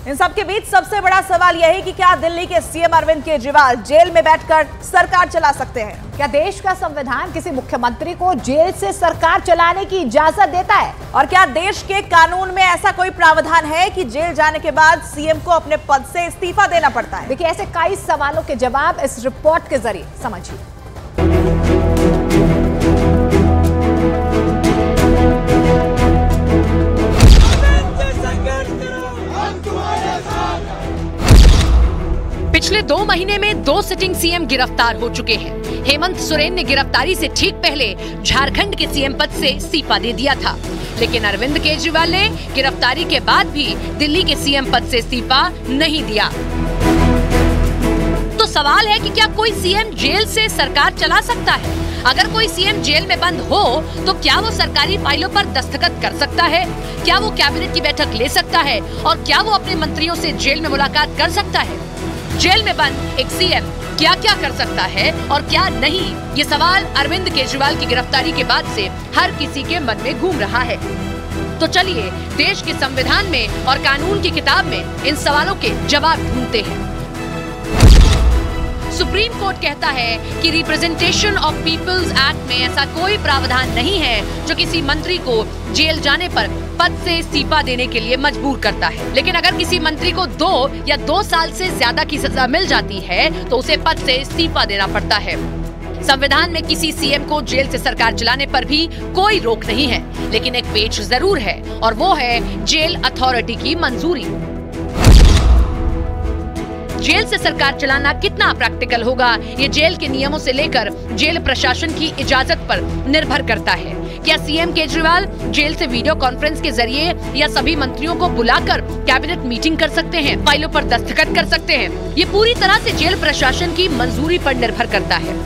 इन सबके बीच सबसे बड़ा सवाल यह है कि क्या दिल्ली के सीएम अरविंद केजरीवाल जेल में बैठकर सरकार चला सकते हैं? क्या देश का संविधान किसी मुख्यमंत्री को जेल से सरकार चलाने की इजाजत देता है? और क्या देश के कानून में ऐसा कोई प्रावधान है कि जेल जाने के बाद सीएम को अपने पद से इस्तीफा देना पड़ता है? देखिए, ऐसे कई सवालों के जवाब इस रिपोर्ट के जरिए समझिए। पिछले 2 महीने में 2 सिटिंग सीएम गिरफ्तार हो चुके हैं। हेमंत सोरेन ने गिरफ्तारी से ठीक पहले झारखंड के सीएम पद से इस्तीफा दे दिया था, लेकिन अरविंद केजरीवाल ने गिरफ्तारी के बाद भी दिल्ली के सीएम पद से इस्तीफा नहीं दिया। तो सवाल है कि क्या कोई सीएम जेल से सरकार चला सकता है? अगर कोई सीएम जेल में बंद हो तो क्या वो सरकारी फाइलों पर दस्तखत कर सकता है? क्या वो कैबिनेट की बैठक ले सकता है? और क्या वो अपने मंत्रियों से जेल में मुलाकात कर सकता है? जेल में बंद एक सीएम क्या क्या कर सकता है और क्या नहीं, ये सवाल अरविंद केजरीवाल की गिरफ्तारी के बाद से हर किसी के मन में घूम रहा है। तो चलिए देश के संविधान में और कानून की किताब में इन सवालों के जवाब ढूंढते हैं। सुप्रीम कोर्ट कहता है कि रिप्रेजेंटेशन ऑफ पीपल्स एक्ट में ऐसा कोई प्रावधान नहीं है जो किसी मंत्री को जेल जाने पर पद से इस्तीफा देने के लिए मजबूर करता है। लेकिन अगर किसी मंत्री को 2 या 2 साल से ज्यादा की सजा मिल जाती है तो उसे पद से इस्तीफा देना पड़ता है। संविधान में किसी सीएम को जेल से सरकार चलाने पर भी कोई रोक नहीं है, लेकिन एक पेच जरूर है और वो है जेल अथॉरिटी की मंजूरी। जेल से सरकार चलाना कितना प्रैक्टिकल होगा, ये जेल के नियमों से लेकर जेल प्रशासन की इजाजत पर निर्भर करता है। क्या सीएम केजरीवाल जेल से वीडियो कॉन्फ्रेंस के जरिए या सभी मंत्रियों को बुलाकर कैबिनेट मीटिंग कर सकते हैं, फाइलों पर दस्तखत कर सकते हैं? ये पूरी तरह से जेल प्रशासन की मंजूरी पर निर्भर करता है।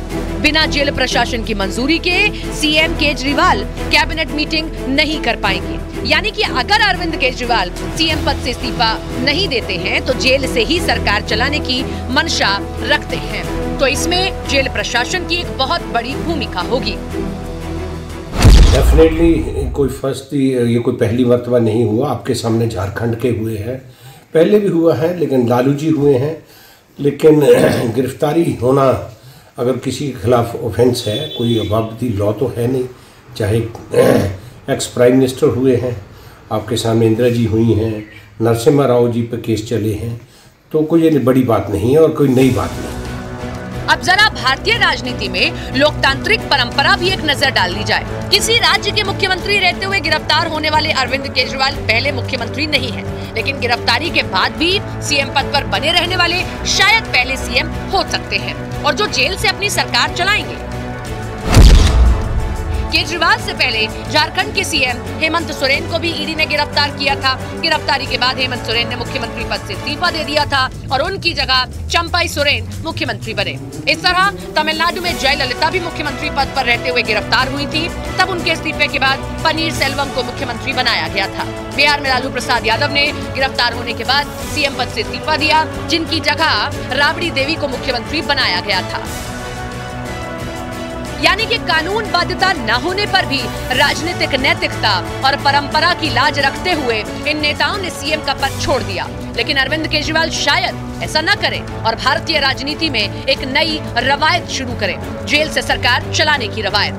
बिना जेल प्रशासन की मंजूरी के सीएम केजरीवाल कैबिनेट मीटिंग नहीं कर पाएंगे। यानी कि अगर अरविंद केजरीवाल सीएम पद से इस्तीफा नहीं देते हैं तो जेल से ही सरकार चलाने की मंशा रखते हैं। तो इसमें जेल प्रशासन की एक बहुत बड़ी भूमिका होगी। डेफिनेटली ये कोई पहली मर्तबा नहीं हुआ। आपके सामने झारखंड के हुए हैं, पहले भी हुआ है, लेकिन लालू जी हुए हैं। लेकिन गिरफ्तारी होना अगर किसी के खिलाफ ऑफेंस है, कोई अबाबती लॉ तो है नहीं। चाहे एक्स प्राइम मिनिस्टर हुए हैं, आपके सामने इंदिरा जी हुई हैं, नरसिम्हा राव जी पर केस चले हैं, तो कोई बड़ी बात नहीं है और कोई नई बात नहीं। अब जरा भारतीय राजनीति में लोकतांत्रिक परंपरा भी एक नजर डाल ली जाए। किसी राज्य के मुख्यमंत्री रहते हुए गिरफ्तार होने वाले अरविंद केजरीवाल पहले मुख्यमंत्री नहीं है, लेकिन गिरफ्तारी के बाद भी सीएम पद पर बने रहने वाले शायद पहले सीएम हो सकते हैं, और जो जेल से अपनी सरकार चलाएंगे। केजरीवाल से पहले झारखंड के सीएम हेमंत सोरेन को भी ईडी ने गिरफ्तार किया था। गिरफ्तारी के बाद हेमंत सोरेन ने मुख्यमंत्री पद से इस्तीफा दे दिया था और उनकी जगह चंपाई सोरेन मुख्यमंत्री बने। इस तरह तमिलनाडु में जयललिता भी मुख्यमंत्री पद पर रहते हुए गिरफ्तार हुई थी। तब उनके इस्तीफे के बाद पनीर सेल्वम को मुख्यमंत्री बनाया गया था। बिहार में लालू प्रसाद यादव ने गिरफ्तार होने के बाद सीएम पद से इस्तीफा दिया, जिनकी जगह राबड़ी देवी को मुख्यमंत्री बनाया गया था। यानी कि कानून बाध्यता न होने पर भी राजनीतिक नैतिकता और परंपरा की लाज रखते हुए इन नेताओं ने सीएम का पद छोड़ दिया। लेकिन अरविंद केजरीवाल शायद ऐसा न करें और भारतीय राजनीति में एक नई रवायत शुरू करें, जेल से सरकार चलाने की रवायत।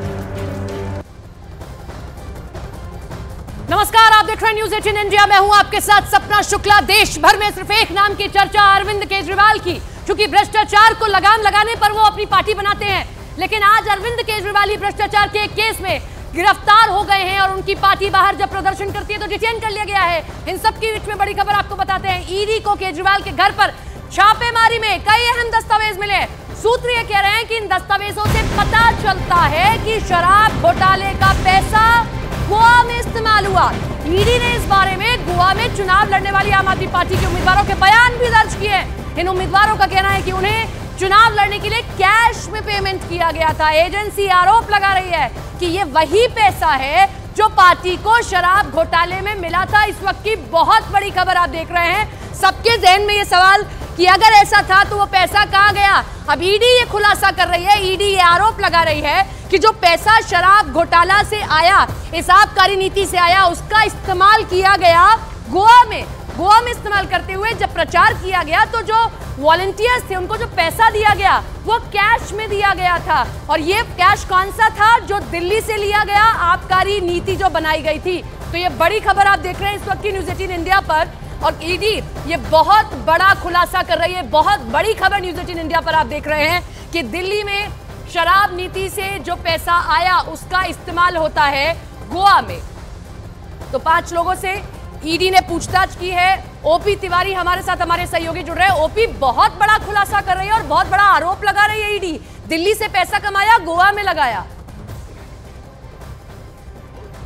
नमस्कार, आप देख रहे हैं न्यूज़ 18 इंडिया। मैं हूं आपके साथ सपना शुक्ला। देश भर में सिर्फ एक नाम की चर्चा अरविंद केजरीवाल की, क्योंकि भ्रष्टाचार को लगाम लगाने पर वो अपनी पार्टी बनाते हैं। लेकिन आज अरविंद केजरीवाल ही भ्रष्टाचार के एक केस में गिरफ्तार हो गए हैं और उनकी पार्टी बाहर जब प्रदर्शन करती है तो डिटेन कर लिया गया है। इन सब के बीच में बड़ी खबर आपको बताते हैं। ईडी को केजरीवाल के घर पर छापेमारी में कई अहम दस्तावेज मिले। सूत्र ये कह रहे हैं कि इन दस्तावेजों से पता चलता है कि शराब घोटाले का पैसा गोवा में इस्तेमाल हुआ। ईडी ने इस बारे में गोवा में चुनाव लड़ने वाली आम आदमी पार्टी के उम्मीदवारों के बयान भी दर्ज किए। इन उम्मीदवारों का कहना है कि उन्हें चुनाव लड़ने के लिए कैश में पेमेंट किया गया था। एजेंसी आरोप लगा रही है कि ये वही पैसा है जो पार्टी को शराब घोटाले में मिला था। इस वक्त की बहुत बड़ी खबर आप देख रहे हैं। सबके जहन में ये सवाल कि अगर ऐसा था तो वो पैसा कहां गया। अब ईडी ये खुलासा कर रही है, ईडी ये आरोप लगा रही है कि जो पैसा शराब घोटाला से आया, हिसाबकारी नीति से आया, उसका इस्तेमाल किया गया गोवा में गोवा में इस्तेमाल करते हुए जब प्रचार किया गया तो जो वॉलंटियर्स थे उनको जो पैसा दिया गया वो कैश में दिया गया था। और ये कैश कौन सा था? जो दिल्ली से लिया गया आबकारी नीति जो बनाई गई थी। तो ये बड़ी खबर आप देख रहे हैं इस वक्त की न्यूज़ 18 इंडिया पर, और ईडी ये बहुत बड़ा खुलासा कर रही है। बहुत बड़ी खबर न्यूज़ 18 इंडिया पर आप देख रहे हैं कि दिल्ली में शराब नीति से जो पैसा आया उसका इस्तेमाल होता है गोवा में। तो 5 लोगों से ईडी ने पूछताछ की है। ओपी तिवारी हमारे साथ, हमारे सहयोगी जुड़ रहे हैं। ओपी, बहुत बड़ा खुलासा कर रही है और बहुत बड़ा आरोप लगा रही है ईडी, दिल्ली से पैसा कमाया, गोवा में लगाया।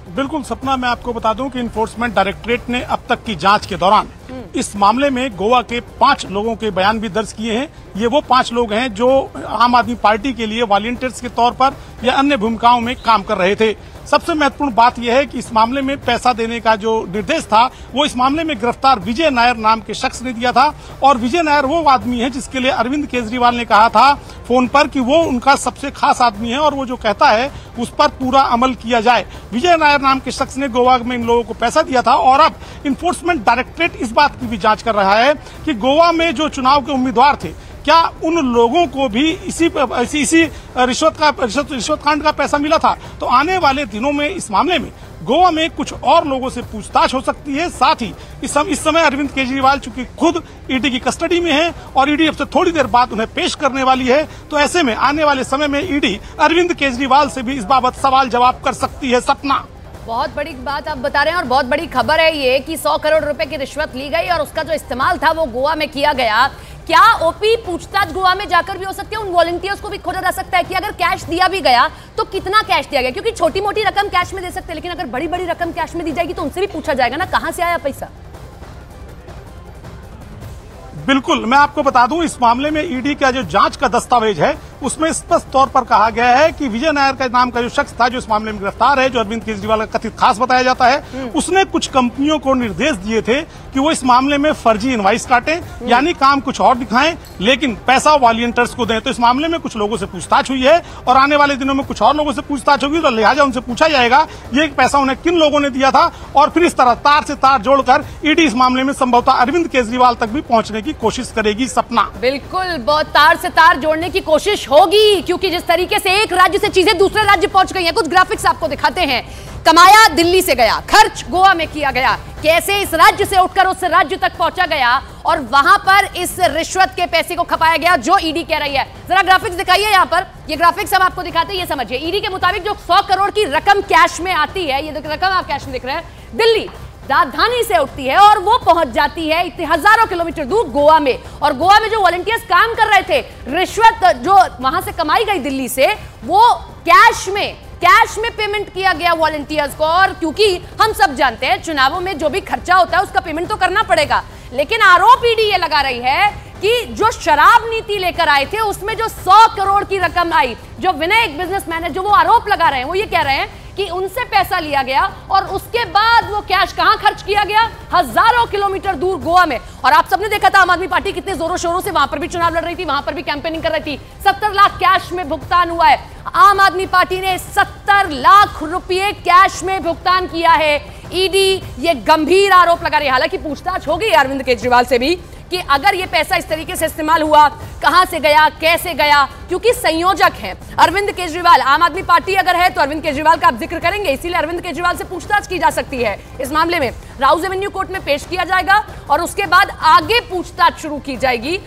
बिल्कुल सपना, मैं आपको बता दूं कि इन्फोर्समेंट डायरेक्टरेट ने अब तक की जांच के दौरान इस मामले में गोवा के 5 लोगों के बयान भी दर्ज किए हैं। ये वो 5 लोग हैं जो आम आदमी पार्टी के लिए वॉलंटियर्स के तौर पर या अन्य भूमिकाओं में काम कर रहे थे। सबसे महत्वपूर्ण बात यह है कि इस मामले में पैसा देने का जो निर्देश था वो इस मामले में गिरफ्तार विजय नायर नाम के शख्स ने दिया था। और विजय नायर वो आदमी है जिसके लिए अरविंद केजरीवाल ने कहा था फोन पर कि वो उनका सबसे खास आदमी है और वो जो कहता है उस पर पूरा अमल किया जाए। विजय नायर नाम के शख्स ने गोवा में इन लोगों को पैसा दिया था। और अब इन्फोर्समेंट डायरेक्टरेट इस बात की भी जांच कर रहा है कि गोवा में जो चुनाव के उम्मीदवार थे क्या उन लोगों को भी इसी रिश्वत कांड का पैसा मिला था। तो आने वाले दिनों में इस मामले में गोवा में कुछ और लोगों से पूछताछ हो सकती है। साथ ही इस समय अरविंद केजरीवाल चूंकि खुद ईडी की कस्टडी में है और ईडी अब से थोड़ी देर बाद उन्हें पेश करने वाली है, तो ऐसे में आने वाले समय में ईडी अरविंद केजरीवाल से भी इस बाबत सवाल जवाब कर सकती है। सपना, बहुत बड़ी बात आप बता रहे हैं और बहुत बड़ी खबर है ये कि 100 करोड़ रुपए की रिश्वत ली गई और उसका जो इस्तेमाल था वो गोवा में किया गया। क्या ओपी पूछताछ गोवा में जाकर भी हो सकती है? उन वॉलंटियर्स को भी खोजा जा सकता है कि अगर कैश दिया भी गया तो कितना कैश दिया गया, क्योंकि छोटी मोटी रकम कैश में दे सकते हैं लेकिन अगर बड़ी बड़ी रकम कैश में दी जाएगी तो उनसे भी पूछा जाएगा ना कहां से आया पैसा। बिल्कुल, मैं आपको बता दूं इस मामले में ईडी का जो जांच का दस्तावेज है उसमें स्पष्ट तौर पर कहा गया है कि विजय नायर का नाम का जो शख्स था जो इस मामले में गिरफ्तार है, जो अरविंद केजरीवाल का कथित खास बताया जाता है, उसने कुछ कंपनियों को निर्देश दिए थे कि वो इस मामले में फर्जी इनवाइस काटें, यानी काम कुछ और दिखाएं लेकिन पैसा वॉलंटियर्स को दें। तो इस मामले में कुछ लोगों से पूछताछ हुई है और आने वाले दिनों में कुछ और लोगों से पूछताछ होगी, तो लिहाजा उनसे पूछा जाएगा ये पैसा उन्हें किन लोगों ने दिया था। और फिर इस तरह तार से तार जोड़कर ईडी इस मामले में संभवतः अरविंद केजरीवाल तक भी पहुंचने की कोशिश करेगी। सपना, बिल्कुल, बहुत तार से तार जोड़ने की कोशिश होगी, क्योंकि जिस तरीके से एक राज्य से चीजें दूसरे राज्य पहुंच गई हैं। कुछ ग्राफिक्स आपको दिखाते हैं। कमाया दिल्ली से गया, खर्च गोवा में किया गया, कैसे इस राज्य से उठकर उस राज्य तक पहुंचा गया और वहां पर इस रिश्वत के पैसे को खपाया गया जो ईडी कह रही है। जरा ग्राफिक्स दिखाइए यहाँ पर, ये ग्राफिक्स हम आपको दिखाते हैं, ये समझिए। ईडी के मुताबिक जो 100 करोड़ की रकम कैश में आती है, ये रकम आप कैश में देख रहे हैं, दिल्ली राजधानी से उठती है और वो पहुंच जाती है हजारों किलोमीटर दूर गोवा में। और गोवा में जो वॉलंटियर्स काम कर रहे थे, रिश्वत जो वहां से कमाई गई दिल्ली से, वो कैश में पेमेंट किया गया वॉलंटियर्स को। और क्योंकि हम सब जानते हैं चुनावों में जो भी खर्चा होता है उसका पेमेंट तो करना पड़ेगा, लेकिन आरोप ईडी ये लगा रही है कि जो शराब नीति लेकर आए थे उसमें जो 100 करोड़ की रकम आई, जो विनय एक बिजनेसमैन है जो वो आरोप लगा रहे हैं, वो ये कह रहे हैं कि उनसे पैसा लिया गया और उसके बाद वो कैश कहां खर्च किया गया, हजारों किलोमीटर दूर गोवा में। और आप सबने देखा था आम आदमी पार्टी कितने जोरों शोरों से वहां पर भी चुनाव लड़ रही थी, वहां पर भी कैंपेनिंग कर रही थी। 70 लाख कैश में भुगतान हुआ है। आम आदमी पार्टी ने 70 लाख रुपए कैश में भुगतान किया है। ईडी ये गंभीर आरोप लगा रही है। हालांकि पूछताछ होगी अरविंद केजरीवाल से भी कि अगर ये पैसा इस तरीके से इस्तेमाल हुआ, कहां से गया, कैसे गया, क्योंकि संयोजक हैं अरविंद केजरीवाल। आम आदमी पार्टी अगर है तो अरविंद केजरीवाल का आप जिक्र करेंगे, इसीलिए अरविंद केजरीवाल से पूछताछ की जा सकती है। इस मामले में राउज एवेन्यू कोर्ट में पेश किया जाएगा और उसके बाद आगे पूछताछ शुरू की जाएगी।